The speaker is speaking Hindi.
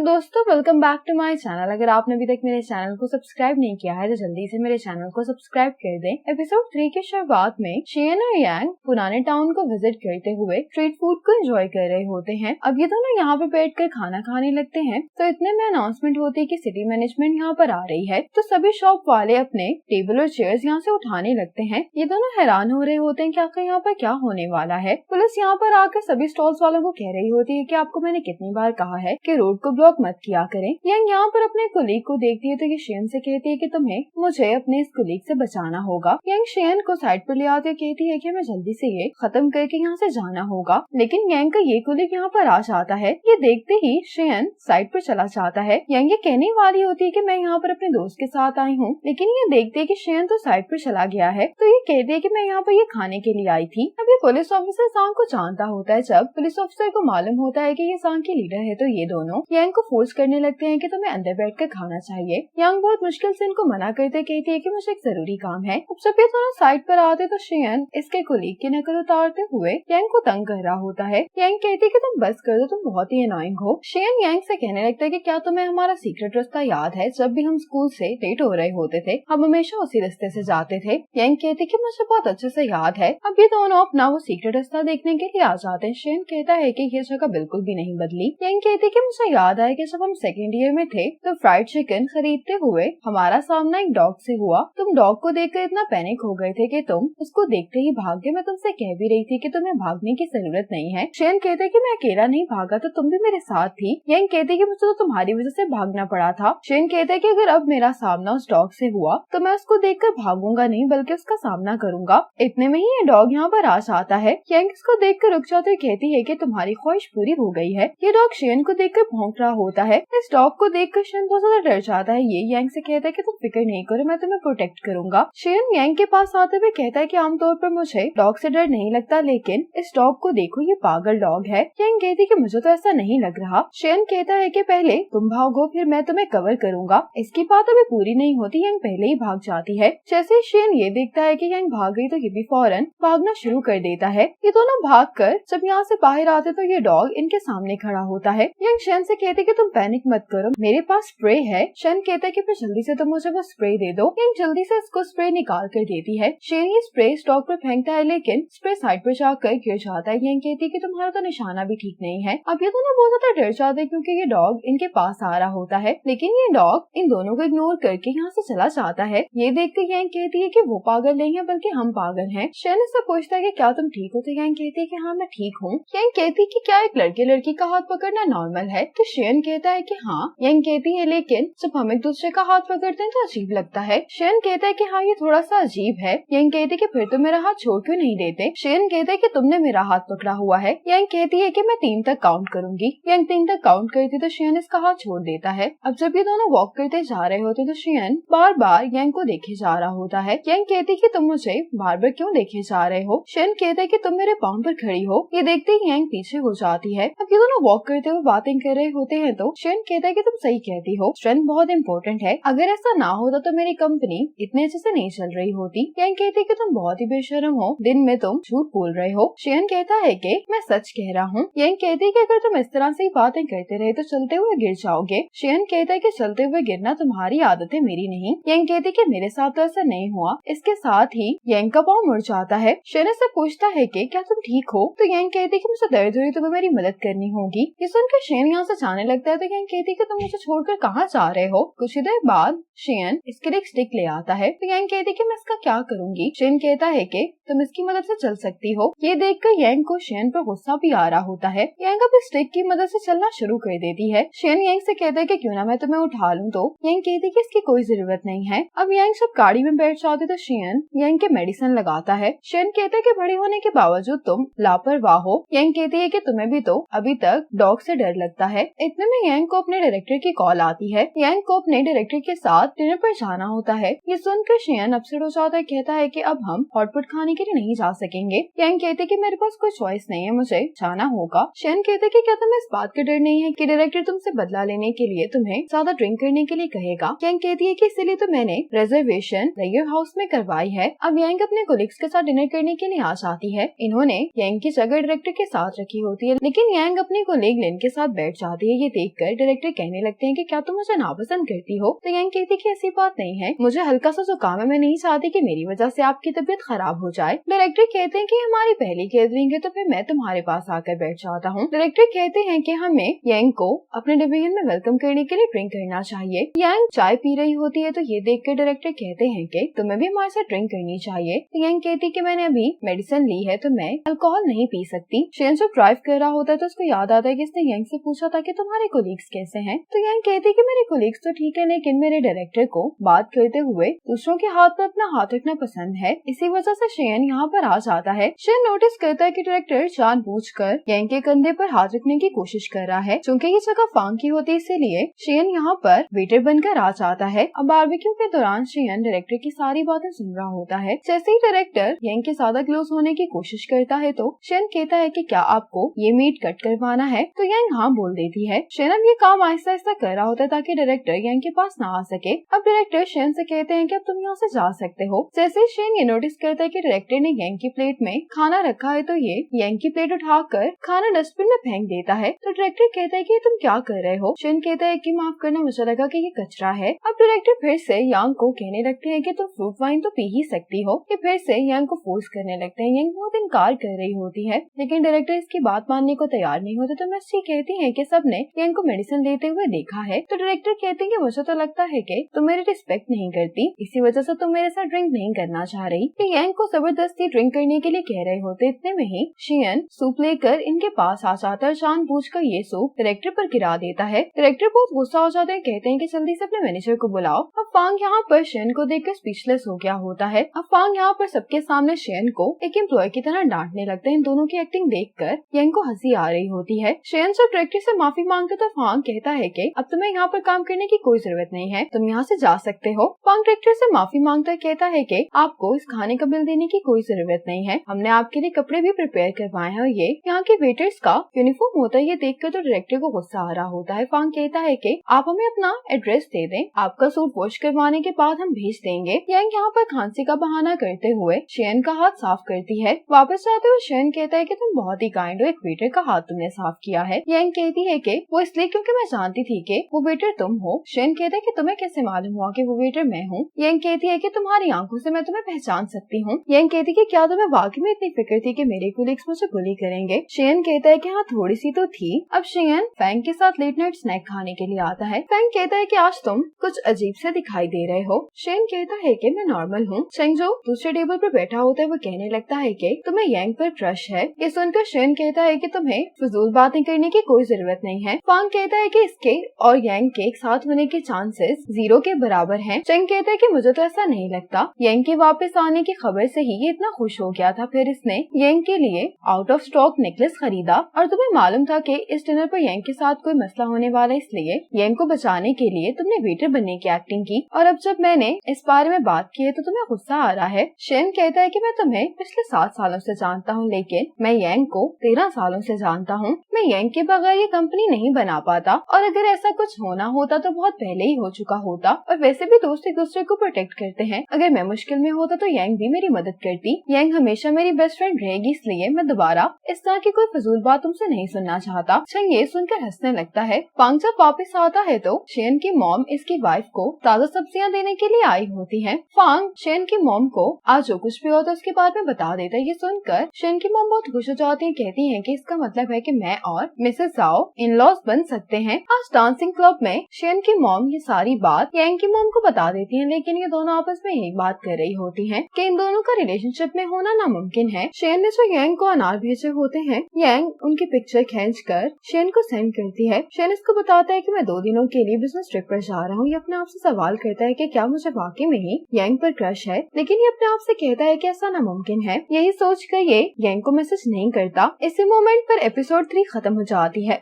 दोस्तों welcome back to my channel. अगर आपने अभी तक मेरे चैनल को सब्सक्राइब नहीं किया है तो जल्दी से मेरे चैनल को सब्सक्राइब कर दें। एपिसोड 3 की शुरुआत में शेन और यांग पुराने टाउन को विजिट करते हुए स्ट्रीट फूड को एंजॉय कर रहे होते हैं। अब ये दोनों यहाँ पे बैठकर खाना खाने लगते हैं तो इतने में अनाउंसमेंट होती है कि सिटी मैनेजमेंट यहाँ पर आ रही है। तो सभी शॉप वाले अपने टेबल और चेयर्स यहाँ से उठाने लगते हैं। ये दोनों हैरान हो रहे होते हैं कि आखिर यहाँ पर क्या होने वाला है। पुलिस यहाँ पर आकर सभी स्टॉल्स वालों को कह रही होती है कि आपको मैंने कितनी बार कहा है कि रोड को ब्लॉक मत किया करें। यांग यहाँ पर अपने कुलीग को देखती है तो ये शेन से कहती है कि तुम्हें मुझे अपने इस कुलीग से बचाना होगा। यांग शेन को साइड पर ले आकर कहती है कि हमें जल्दी से ये खत्म करके यहाँ से जाना होगा, लेकिन यांग का ये कुलीग यहाँ पर आ जाता है। ये देखते ही शेन साइड पर चला जाता है। यांग ये कहने वाली होती है कि मैं यहाँ पर अपने दोस्त के साथ आई हूँ, लेकिन ये देखते है कि शेन तो साइड पर चला गया है। तो ये कहती है कि मैं यहाँ पर ये खाने के लिए आई थी। अब ये पुलिस ऑफिसर सांग को जानता होता है। जब पुलिस ऑफिसर को मालूम होता है कि ये सांग की लीडर है तो ये दोनों यांग को फोर्स करने लगते हैं कि तुम्हें अंदर बैठकर खाना चाहिए। यांग बहुत मुश्किल से इनको मना करते कहती है कि मुझे एक जरूरी काम है। अब जब ये दोनों साइड पर आते तो शेन इसके कुलीग की नकल उतारते हुए यांग को तंग कर रहा होता है। यांग कहती है कि तुम बस कर दो, तुम बहुत ही अनोइंग हो। शेन यांग से कहने लगता है कि क्या तुम्हें हमारा सीक्रेट रास्ता याद है? जब भी हम स्कूल से लेट हो रहे होते थे हम हमेशा उसी रास्ते से जाते थे। यांग कहती है कि मुझे बहुत अच्छे से याद है। अब ये दोनों अपना वो सीक्रेट रास्ता देखने के लिए आ जाते हैं। शेन कहता है कि ये जगह बिल्कुल भी नहीं बदली। यांग कहती है कि मुझे याद है कि जब हम सेकेंड ईयर में थे तो फ्राइड चिकन खरीदते हुए हमारा सामना एक डॉग से हुआ। तुम डॉग को देखकर इतना पैनिक हो गए थे कि तुम उसको देखते ही भाग गए। मैं तुमसे कह भी रही थी कि तुम्हें भागने की जरूरत नहीं है। शेन कहते हैं कि मैं अकेला नहीं भागा तो तुम भी मेरे साथ थी। यांग कहते हैं कि मुझे तो तुम्हारी वजह से भागना पड़ा था। शेन कहते हैं कि अगर अब मेरा सामना उस डॉग से हुआ तो मैं उसको देखकर भागूंगा नहीं बल्कि उसका सामना करूंगा। इतने में ही ये डॉग यहाँ पर आ जाता है। यांग इसको देखकर रुक जाती कहती है कि तुम्हारी ख्वाहिश पूरी हो गई है। ये डॉग शेन को देखकर भौंक रहा होता है। इस डॉग को देखकर शेन बहुत ज्यादा डर जाता है। ये यांग से कहता है कि तुम फिक्र नहीं करो, मैं तुम्हें प्रोटेक्ट करूंगा। शेन यांग के पास आते हुए कहता है कि आमतौर पर मुझे डॉग से डर नहीं लगता, लेकिन इस डॉग को देखो ये पागल डॉग है। यांग कहती है कि मुझे तो ऐसा नहीं लग रहा। शेन कहता है कि पहले तुम भागो फिर मैं तुम्हें कवर करूंगा। इसकी बात अभी पूरी नहीं होती, यांग पहले ही भाग जाती है। जैसे ही शेन ये देखता है कि यांग भाग गई तो ये भी फौरन भागना शुरू कर देता है। ये दोनों भागकर जब यहाँ से बाहर आते तो ये डॉग इनके सामने खड़ा होता है। यांग शेन से कहती है कि तुम पैनिक मत करो, मेरे पास स्प्रे है। शेन कहता है कि फिर जल्दी से तुम मुझे वो स्प्रे दे दो। यांग जल्दी से इसको स्प्रे निकाल कर देती है। शेन ये स्प्रे स्टॉक पर फेंकता है लेकिन स्प्रे साइड पर जाकर गिर जाता है। यांग कहती है कि तुम्हारा तो निशाना भी ठीक नहीं है। अब ये दोनों बहुत ज्यादा डर जाते हैं क्योंकि ये डॉग इनके पास आ रहा होता है, लेकिन ये डॉग इन दोनों को इग्नोर करके यहाँ से चला जाता है। ये देखकर यांग कहती है कि वो पागल नहीं है बल्कि हम पागल हैं। शेन इससे पूछता है कि क्या तुम ठीक हो? तो यांग कहती है कि हाँ मैं ठीक हूँ। यांग कहती है कि क्या एक लड़के लड़की का हाथ पकड़ना नॉर्मल है? तो शेन कहता है कि हाँ। यांग कहती है लेकिन जब हम एक दूसरे का हाथ पकड़ते हैं तो अजीब लगता है। शेन कहता है कि हाँ ये थोड़ा सा अजीब है। यांग कहती है कि फिर तुम मेरा हाथ छोड़ क्यों नहीं देते? शेन कहता है कि तुमने मेरा हाथ पकड़ा हुआ है। यांग कहती है कि मैं 3 तक काउंट करूंगी। यांग 3 तक काउंट करती तो शेन इसका हाथ छोड़ देता है। अब जब ये दोनों वॉक करते जा रहे होते तो शेन बार बार यांग को देखे जा रहा होता है। यांग कहती है कि तुम मुझे बार बार क्यों देखे जा रहे हो? शेन कहता है कि तुम मेरे पाँव पर खड़ी हो। ये देखते ही यांग पीछे हो जाती है। अब ये दोनों वॉक करते हुए बातें कर रहे होते हैं तो शेन कहता है कि तुम सही कहती हो, स्ट्रेंथ बहुत इंपॉर्टेंट है। अगर ऐसा ना होता तो मेरी कंपनी इतने अच्छे से नहीं चल रही होती। यांग कहती है कि तुम बहुत ही बेशर्म हो, दिन में तुम झूठ बोल रहे हो। शेन कहता है कि मैं सच कह रहा हूँ। यांग कहती है कि अगर तुम इस तरह से ही बातें करते रहे तो चलते हुए गिर जाओगे। शेन कहता है कि चलते हुए गिरना तुम्हारी आदत है, मेरी नहीं। यांग कहती है कि मेरे साथ तो ऐसा नहीं हुआ। इसके साथ ही यांग का पाँव मुड़ जाता है। शेन से पूछता है कि क्या तुम ठीक हो? तो यांग कहती है कि मुझे दर्द हो रही, तुम्हें मेरी मदद करनी होगी। ये सुनकर शेन यहाँ से जाने लगता है तो यांग कहती है कि तुम मुझे छोड़कर कहाँ जा रहे हो? कुछ ही देर बाद शेन इसके लिए एक स्टिक ले आता है तो यांग कहती है कि मैं इसका क्या करूंगी? शेन कहता है कि तुम इसकी मदद से चल सकती हो। ये देखकर यांग को शेन पर गुस्सा भी आ रहा होता है। यांग अब स्टिक की मदद से चलना शुरू कर देती है। शेन यांग से कहता है कि क्यों ना मैं तुम्हें उठा लूं, तो यांग कहती है कि इसकी कोई जरूरत नहीं है। अब यांग सब गाड़ी में बैठ जाते तो शेन यांग के मेडिसिन लगाता है। शेन कहता है कि बड़ी होने के बावजूद तुम लापरवाह हो। यांग कहती है कि तुम्हें भी तो अभी तक डॉग से डर लगता है। इतने में यांग को अपने डायरेक्टर की कॉल आती है। यांग को अपने डायरेक्टर के साथ डिनर पर जाना होता है। ये सुनकर शेन अपसेट हो जाता है, कहता है कि अब हम हॉटपॉट खाने के लिए नहीं जा सकेंगे। यांग कहते कि मेरे पास कोई चॉइस नहीं है, मुझे जाना होगा। शेन कहते कि क्या तुम्हें इस बात का डर नहीं है कि डायरेक्टर तुमसे बदला लेने के लिए तुम्हें ज्यादा ड्रिंक करने के लिए कहेगा? यांग कहती है कि इसीलिए तो मैंने रिजर्वेशन लेयर हाउस में करवाई है। अब यांग अपने कोलिग्स के साथ डिनर करने के लिए आ जाती है। इन्होंने यांग की जगह डायरेक्टर के साथ रखी होती है, लेकिन यांग अपनी कोलिग लिन के साथ बैठ जाती है। ये देखकर डायरेक्टर कहने लगते हैं कि क्या तुम मुझे नापसंद करती हो? तो यांग कहती कि ऐसी बात नहीं है, मुझे हल्का सा जुकाम है, मैं नहीं चाहती कि मेरी वजह से आपकी तबीयत खराब हो जाए। डायरेक्टर कहते हैं कि हमारी पहली गैदरिंग है तो फिर मैं तुम्हारे पास आकर बैठ जाता हूँ। डायरेक्टर कहते हैं कि हमें यांग को अपने डिवीजन में वेलकम करने के लिए ड्रिंक करना चाहिए। यांग चाय पी रही होती है तो ये देखकर डायरेक्टर कहते हैं कि तुम्हें भी हमारे साथ ड्रिंक करनी चाहिए। तो यांग कहती कि मैंने अभी मेडिसिन ली है तो मैं अल्कोहल नहीं पी सकती। शेन जब ड्राइव कर रहा होता है तो उसको याद आता है कि इसने यांग से पूछा था कि तुम्हारे कोलीग्स कैसे हैं। तो यांग कहती कि मेरे कोलीग्स तो ठीक है, लेकिन मेरे डायरेक्टर को बात करते हुए दूसरों के हाथ पर अपना हाथ रखना पसंद है, इसी वजह से शेन यहाँ पर आ जाता है। शेन नोटिस करता है कि डायरेक्टर जानबूझकर यांग के कंधे पर हाथ रखने की कोशिश कर रहा है। चूँकि ये जगह फांग की होती है इसीलिए शेन यहाँ पर वेटर बनकर आ जाता है। अब बारबेक्यू के दौरान शेन डायरेक्टर की सारी बातें सुन रहा होता है। जैसे ही डायरेक्टर यांग के ज्यादा क्लोज होने की कोशिश करता है तो शेन कहता है कि क्या आपको ये मीट कट करवाना है? तो यांग हाँ बोल देती है। शेन अब ये काम आहिस्ता आहिस्ता कर रहा होता है ताकि डायरेक्टर यांग के पास ना आ सके। अब डायरेक्टर शेन से कहते हैं कि अब तुम यहाँ से जा सकते हो। जैसे शेन ये नोटिस करता है कि डायरेक्टर ने यांग की प्लेट में खाना रखा है तो ये यांग की प्लेट उठाकर खाना डस्टबिन में फेंक देता है। तो डायरेक्टर कहता है कि तुम क्या कर रहे हो? शेन कहता है कि माफ करना, मुझे लगा कि ये कचरा है। अब डायरेक्टर फिर से यांग को कहने लगते हैं कि तुम फ्रूट वाइन तो पी ही सकती हो। ये फिर से यांग को फोर्स करने लगते हैं। यांग बहुत इनकार कर रही होती है लेकिन डायरेक्टर इसकी बात मानने को तैयार नहीं होते। तो मिस्टी कहती है कि सबने यांग को मेडिसिन लेते हुए देखा है। तो डायरेक्टर कहते हैं कि मुझे तो लगता है कि तुम मेरी रिस्पेक्ट नहीं करती, इसी वजह से तुम मेरे साथ ड्रिंक नहीं करना चाह रही। कि यांग को जबरदस्ती ड्रिंक करने के लिए कह रहे होते। इतने में ही शेन सूप लेकर इनके पास आ जाता है। जानबूझकर ये सूप डायरेक्टर पर गिरा देता है। डायरेक्टर बहुत गुस्सा हो जाते हैं, कहते हैं कि जल्दी से अपने मैनेजर को बुलाओ। अब फांग यहाँ पर शेन को देखकर स्पीचलेस हो गया होता है। अब फांग यहाँ पर सबके सामने शेन को एक एम्प्लॉय की तरह डांटने लगते हैं। इन दोनों की एक्टिंग देखकर यांग को हंसी आ रही होती है। शेन जब डायरेक्टर से माफी मांगते तो फांग कहता है कि अब तुम्हें यहाँ पर काम करने की कोई जरूरत नहीं है, तुम यहाँ से जा सकते हो। फांग डायरेक्टर से माफी मांगता कहता है कि आपको इस खाने का बिल देने की कोई जरूरत नहीं है, हमने आपके लिए कपड़े भी प्रिपेयर करवाए हैं और ये यहाँ के वेटर्स का यूनिफॉर्म होता है। ये देखकर तो डायरेक्टर को गुस्सा आ रहा होता है। फांग कहता है कि आप हमें अपना एड्रेस दे दें, आपका सूट वॉश करवाने के बाद हम भेज देंगे। यांग यहाँ पर खांसी का बहाना करते हुए शेन का हाथ साफ करती है। वापस जाते हुए शेन कहता है कि तुम बहुत ही काइंड हो, एक वेटर का हाथ तुमने साफ किया है। यांग कहती है कि वो इसलिए क्योंकि मैं जानती थी कि वो वेटर तुम हो। शेन कहता है कि तुम्हें कैसे मालूम हुआ कि वो वेटर मैं हूँ? यांग कहती है कि तुम्हारी आंखों से मैं तुम्हें पहचान सकती हूँ। यांग कहती है कि क्या तुम्हें वाकई में इतनी फिक्र थी कि मेरे कोलीग्स मुझे बुली करेंगे? शेन कहता है कि हाँ थोड़ी सी तो थी। अब शेन फैंग के साथ लेट नाइट स्नैक खाने के लिए आता है। फैंग कहता है कि आज तुम कुछ अजीब से दिखाई दे रहे हो। शेन कहता है कि मैं नॉर्मल हूँ। शेंग जो दूसरे टेबल पर बैठा होता है वो कहने लगता है कि तुम्हें यांग पर क्रश है। ये सुनकर शेन कहता है कि तुम्हें फजूल बातें करने की कोई जरूरत नहीं है। फांग कहता है कि इसके और यांग के एक साथ होने के चांसेस 0 के बराबर हैं। शेंग कहता है कि मुझे तो ऐसा नहीं लगता। यांग के वापस आने की खबर से ही ये इतना खुश हो गया था, फिर इसने यांग के लिए आउट ऑफ स्टॉक नेकलेस खरीदा और तुम्हें मालूम था कि इस डिनर पर यांग के साथ कोई मसला होने वाला, इसलिए यांग को बचाने के लिए तुमने वेटर बनने की एक्टिंग की और अब जब मैंने इस बारे में बात की है तो तुम्हें गुस्सा आ रहा है। शेन कहता है कि मैं तुम्हें पिछले 7 सालों से जानता हूँ, लेकिन मैं यांग को 13 सालों से जानता हूँ। मैं यांग के बगैर ये कंपनी नहीं बना पाता और अगर ऐसा कुछ होना होता तो बहुत पहले ही हो चुका होता। और वैसे भी दोस्त एक दूसरे को प्रोटेक्ट करते हैं। अगर मैं मुश्किल में होता तो यांग भी मेरी मदद करती। यांग हमेशा मेरी बेस्ट फ्रेंड रहेगी, इसलिए मैं दोबारा इस तरह की कोई फजूल बात तुमसे नहीं सुनना चाहता। शेन ये सुनकर हंसने लगता है। फांग जब वापस आता है तो शेन की मॉम इसकी वाइफ को ताजा सब्जियां देने के लिए आई होती है। फांग शेन की मॉम को आज जो कुछ भी होता है उसके बारे में बता देता है। ये सुनकर शेन की मॉम बहुत खुश हो जाती है, कहती है कि इसका मतलब है कि मैं और मिसेस जाओ इन लॉज बन सकते हैं। आज डांसिंग क्लब में शेन की मॉम ये सारी बात यांग की मॉम को बता देती है, लेकिन ये दोनों आपस में यही बात कर रही होती है कि इन दोनों का रिलेशनशिप में होना नामुमकिन है। शेन ने जो यांग को अनार भेजे होते हैं, यांग उनकी पिक्चर खींचकर शेन को सेंड करती है। शेन इसको बताता है कि मैं 2 दिनों के लिए बिजनेस ट्रिप पर जा रहा हूँ। ये अपने आप से सवाल करता है कि क्या मुझे वाकई में ही यांग पर क्रश है, लेकिन ये अपने आप से कहता है कि ऐसा नामुमकिन है। यही सोचकर ये यांग को मैसेज नहीं करता। इसी मोमेंट पर एपिसोड 3 खत्म हो जाती है।